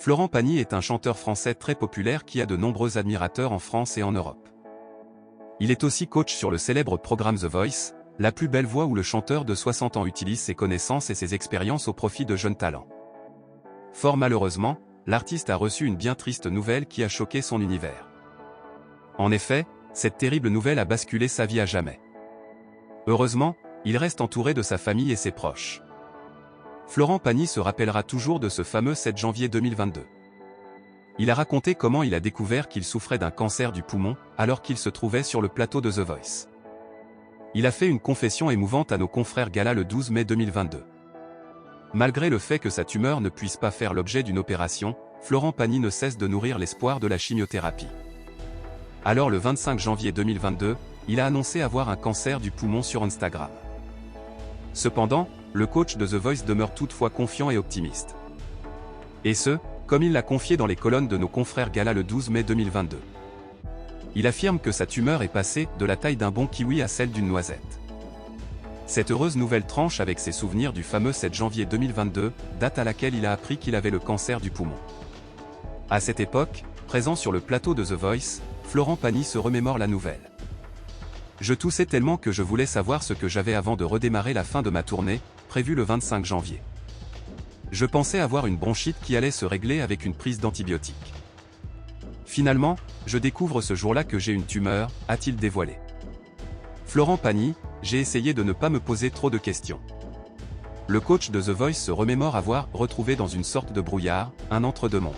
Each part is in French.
Florent Pagny est un chanteur français très populaire qui a de nombreux admirateurs en France et en Europe. Il est aussi coach sur le célèbre programme The Voice, la plus belle voix où le chanteur de 60 ans utilise ses connaissances et ses expériences au profit de jeunes talents. Fort malheureusement, l'artiste a reçu une bien triste nouvelle qui a choqué son univers. En effet, cette terrible nouvelle a basculé sa vie à jamais. Heureusement, il reste entouré de sa famille et ses proches. Florent Pagny se rappellera toujours de ce fameux 7 janvier 2022. Il a raconté comment il a découvert qu'il souffrait d'un cancer du poumon, alors qu'il se trouvait sur le plateau de The Voice. Il a fait une confession émouvante à nos confrères Gala le 12 mai 2022. Malgré le fait que sa tumeur ne puisse pas faire l'objet d'une opération, Florent Pagny ne cesse de nourrir l'espoir de la chimiothérapie. Alors le 25 janvier 2022, il a annoncé avoir un cancer du poumon sur Instagram. Cependant, le coach de The Voice demeure toutefois confiant et optimiste. Et ce, comme il l'a confié dans les colonnes de nos confrères Gala le 12 mai 2022. Il affirme que sa tumeur est passée de la taille d'un bon kiwi à celle d'une noisette. Cette heureuse nouvelle tranche avec ses souvenirs du fameux 7 janvier 2022, date à laquelle il a appris qu'il avait le cancer du poumon. À cette époque, présent sur le plateau de The Voice, Florent Pagny se remémore la nouvelle. Je toussais tellement que je voulais savoir ce que j'avais avant de redémarrer la fin de ma tournée, prévue le 25 janvier. Je pensais avoir une bronchite qui allait se régler avec une prise d'antibiotiques. Finalement, je découvre ce jour-là que j'ai une tumeur, a-t-il dévoilé. Florent Pagny, j'ai essayé de ne pas me poser trop de questions. Le coach de The Voice se remémore avoir retrouvé dans une sorte de brouillard, un entre-deux-mondes.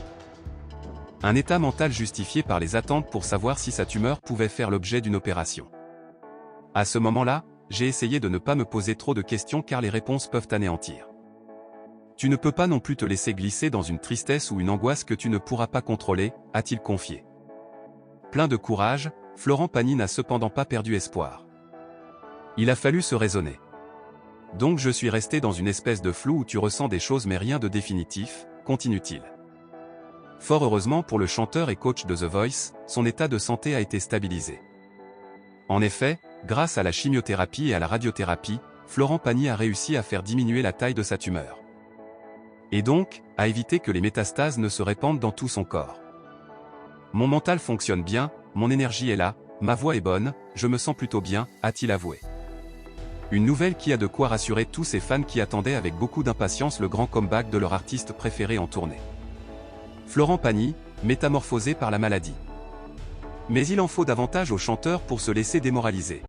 Un état mental justifié par les attentes pour savoir si sa tumeur pouvait faire l'objet d'une opération. À ce moment-là, j'ai essayé de ne pas me poser trop de questions car les réponses peuvent anéantir. Tu ne peux pas non plus te laisser glisser dans une tristesse ou une angoisse que tu ne pourras pas contrôler, a-t-il confié. Plein de courage, Florent Pagny n'a cependant pas perdu espoir. Il a fallu se raisonner. Donc je suis resté dans une espèce de flou où tu ressens des choses mais rien de définitif, continue-t-il. Fort heureusement pour le chanteur et coach de The Voice, son état de santé a été stabilisé. En effet, grâce à la chimiothérapie et à la radiothérapie, Florent Pagny a réussi à faire diminuer la taille de sa tumeur. Et donc, à éviter que les métastases ne se répandent dans tout son corps. Mon mental fonctionne bien, mon énergie est là, ma voix est bonne, je me sens plutôt bien, a-t-il avoué. Une nouvelle qui a de quoi rassurer tous ses fans qui attendaient avec beaucoup d'impatience le grand comeback de leur artiste préféré en tournée. Florent Pagny, métamorphosé par la maladie. Mais il en faut davantage aux chanteurs pour se laisser démoraliser.